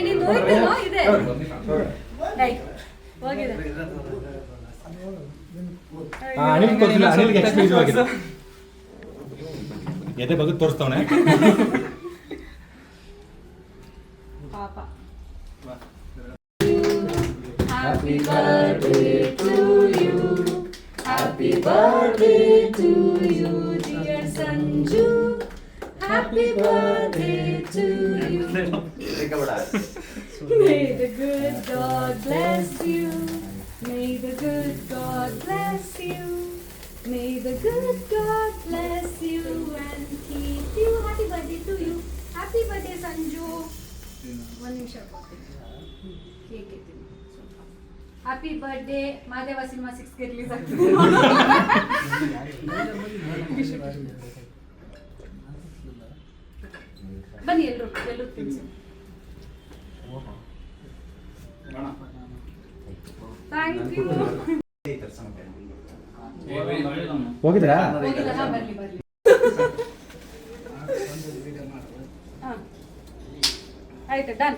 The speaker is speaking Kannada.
ನೀನು ಹೋಯ್ತೇನೋ ಇದೆ ಹೋಗಿದೆ ಅನಿಲ್ ತೋರಿಸಿಲ್ಲ, ಅನಿಲ್ಗೆ ಎಕ್ಸ್ಪೀರಿಯನ್ಸ್ ಆಗಿದೆ. ಎದೆ ಬಗ್ಗೆ ತೋರಿಸ್ತವನೆ. ಪಾಪ. Happy birthday to you. Happy birthday to you, dear Sanju. Happy birthday to you. May the good God bless you. May the good God bless you. May the good God bless you and keep you. Happy birthday to you. Happy birthday Sanju. One ನಿಮಿಷ ಕೇಕ್ ಇದ್ದೀನಿ. ಹ್ಯಾಪಿ ಬರ್ಡೇ ಮಾದೇವ ಸಿನಿಮಾ 6ಗೆ ರಿಲೀಸ್ ಆಗ್ತಿದೆ. ಬನ್ನಿ ಎಲ್ಲರೂ ತಿನ್ಸಿ. Thank you. ಹೋಗಿದ್ರಾ? ಬರ್ಲಿ ಬರ್ಲಿ. ಆಯ್ತು ಡನ್.